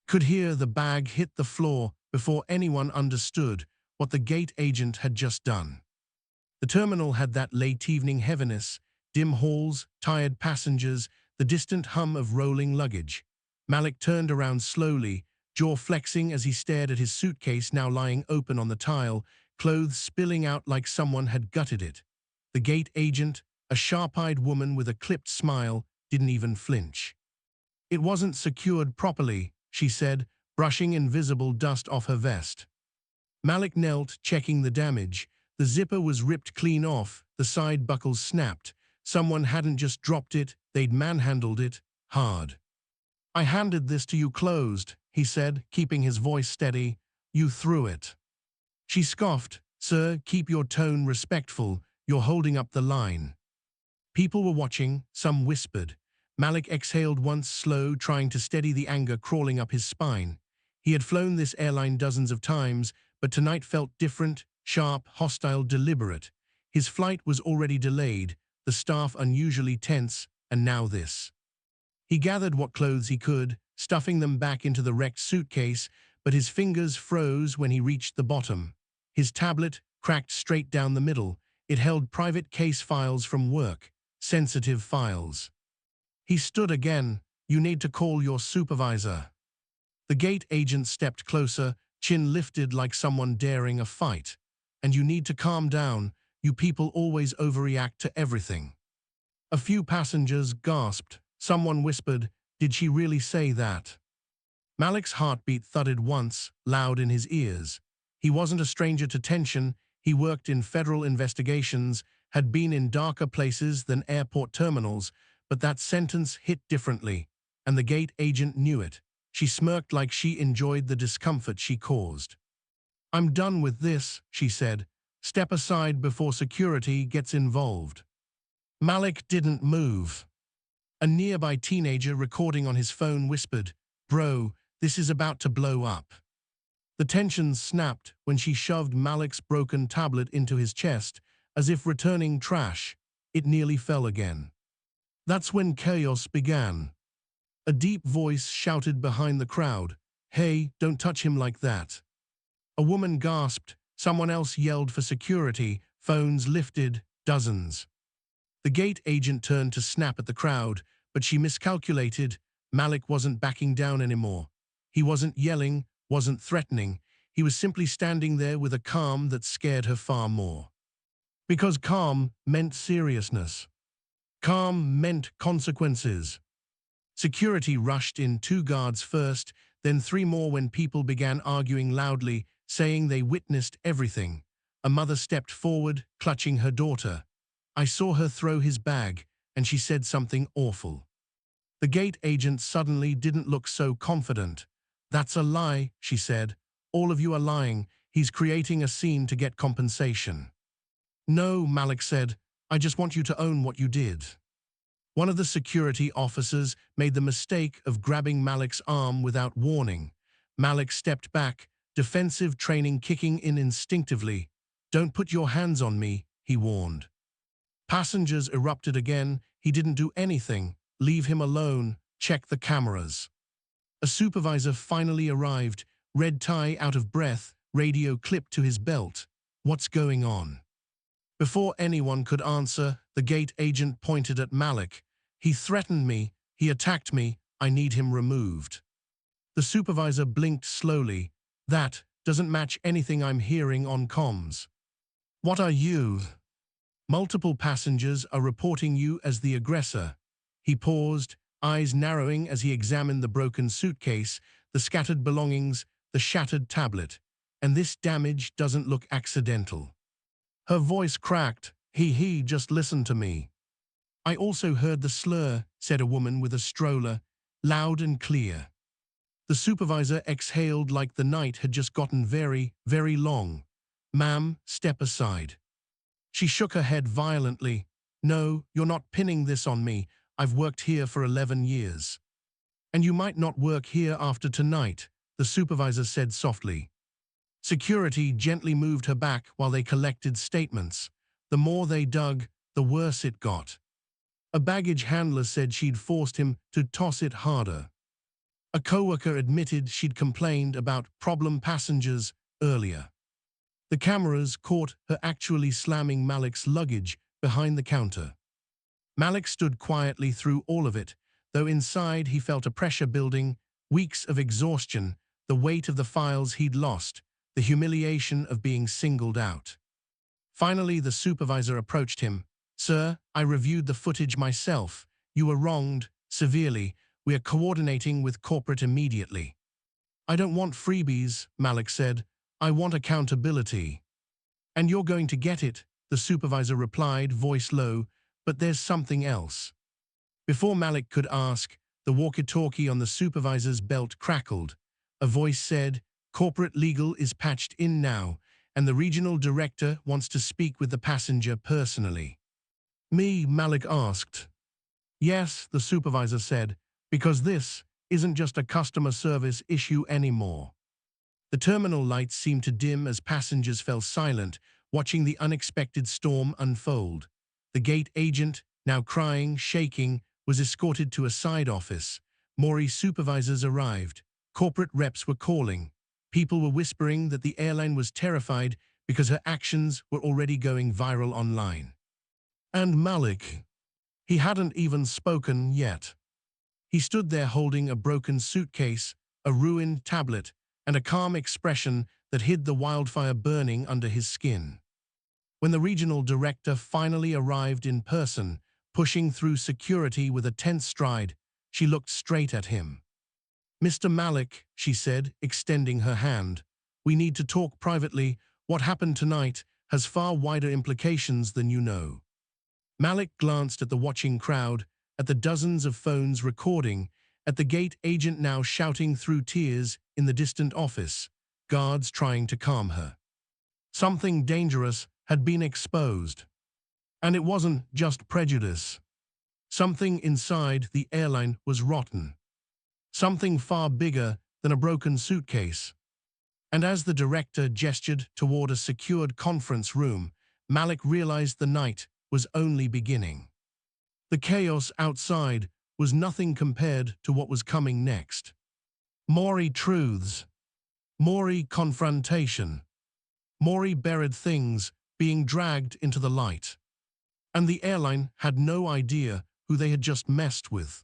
could hear the bag hit the floor before anyone understood what the gate agent had just done. The terminal had that late evening heaviness, dim halls, tired passengers, the distant hum of rolling luggage. Malik turned around slowly, jaw flexing as he stared at his suitcase now lying open on the tile, clothes spilling out like someone had gutted it. The gate agent, a sharp-eyed woman with a clipped smile, didn't even flinch. "It wasn't secured properly," she said, brushing invisible dust off her vest. Malik knelt, checking the damage. The zipper was ripped clean off, the side buckles snapped. Someone hadn't just dropped it, they'd manhandled it, hard. "I handed this to you closed," he said, keeping his voice steady. "You threw it." She scoffed. "Sir, keep your tone respectful. You're holding up the line." People were watching, some whispered. Malik exhaled once, slow, trying to steady the anger crawling up his spine. He had flown this airline dozens of times, but tonight felt different, sharp, hostile, deliberate. His flight was already delayed, the staff unusually tense, and now this. He gathered what clothes he could, stuffing them back into the wrecked suitcase, but his fingers froze when he reached the bottom. His tablet cracked straight down the middle. It held private case files from work, sensitive files. He stood again. "You need to call your supervisor." The gate agent stepped closer, chin lifted like someone daring a fight. "And you need to calm down. You people always overreact to everything." A few passengers gasped. Someone whispered, "Did she really say that?" Malik's heartbeat thudded once, loud in his ears. He wasn't a stranger to tension. He worked in federal investigations, had been in darker places than airport terminals, but that sentence hit differently, and the gate agent knew it. She smirked like she enjoyed the discomfort she caused. "I'm done with this," she said. "Step aside before security gets involved." Malik didn't move. A nearby teenager recording on his phone whispered, "Bro, this is about to blow up." The tension snapped when she shoved Malik's broken tablet into his chest, as if returning trash. It nearly fell again. That's when chaos began. A deep voice shouted behind the crowd, "Hey, don't touch him like that." A woman gasped. Someone else yelled for security. Phones lifted, dozens. The gate agent turned to snap at the crowd, but she miscalculated. Malik wasn't backing down anymore. He wasn't yelling, wasn't threatening. He was simply standing there with a calm that scared her far more. Because calm meant seriousness. Calm meant consequences. Security rushed in, 2 guards first, then 3 more when people began arguing loudly, saying they witnessed everything. A mother stepped forward, clutching her daughter. "I saw her throw his bag, and she said something awful." The gate agent suddenly didn't look so confident. "That's a lie," she said. "All of you are lying. He's creating a scene to get compensation." "No," Malik said. "I just want you to own what you did." One of the security officers made the mistake of grabbing Malik's arm without warning. Malik stepped back, defensive training kicking in instinctively. "Don't put your hands on me," he warned. Passengers erupted again. "He didn't do anything. Leave him alone. Check the cameras." A supervisor finally arrived, red tie, out of breath, radio clipped to his belt. "What's going on?" Before anyone could answer, the gate agent pointed at Malik. "He threatened me. He attacked me. I need him removed." The supervisor blinked slowly. "That doesn't match anything I'm hearing on comms." "What are you?" "Multiple passengers are reporting you as the aggressor." He paused, eyes narrowing as he examined the broken suitcase, the scattered belongings, the shattered tablet. "And this damage doesn't look accidental." Her voice cracked. He just listen to me." "I also heard the slur," said a woman with a stroller, loud and clear. The supervisor exhaled like the night had just gotten very, very long. "Ma'am, step aside." She shook her head violently. "No, you're not pinning this on me. I've worked here for 11 years. "And you might not work here after tonight," the supervisor said softly. Security gently moved her back while they collected statements. The more they dug, the worse it got. A baggage handler said she'd forced him to toss it harder. A coworker admitted she'd complained about problem passengers earlier. The cameras caught her actually slamming Malik's luggage behind the counter. Malik stood quietly through all of it, though inside he felt a pressure building, weeks of exhaustion, the weight of the files he'd lost, the humiliation of being singled out. Finally, the supervisor approached him. "Sir, I reviewed the footage myself. You were wronged, severely. We are coordinating with corporate immediately." "I don't want freebies," Malik said. "I want accountability." "And you're going to get it," the supervisor replied, voice low, "but there's something else." Before Malik could ask, the walkie-talkie on the supervisor's belt crackled. A voice said, "Corporate legal is patched in now, and the regional director wants to speak with the passenger personally." "Me?" Malik asked. "Yes," the supervisor said, "because this isn't just a customer service issue anymore." The terminal lights seemed to dim as passengers fell silent, watching the unexpected storm unfold. The gate agent, now crying, shaking, was escorted to a side office. Maury supervisors arrived. Corporate reps were calling. People were whispering that the airline was terrified because her actions were already going viral online. And Malik, he hadn't even spoken yet. He stood there holding a broken suitcase, a ruined tablet, and a calm expression that hid the wildfire burning under his skin. When the regional director finally arrived in person, pushing through security with a tense stride, she looked straight at him. "Mr. Malik," she said, extending her hand, "we need to talk privately. What happened tonight has far wider implications than you know." Malik glanced at the watching crowd, at the dozens of phones recording, at the gate agent now shouting through tears in the distant office, guards trying to calm her. Something dangerous had been exposed. And it wasn't just prejudice. Something inside the airline was rotten. Something far bigger than a broken suitcase. And as the director gestured toward a secured conference room, Malik realized the night was only beginning. The chaos outside was nothing compared to what was coming next. Maury truths. Maury confrontation. Maury buried things being dragged into the light. And the airline had no idea who they had just messed with.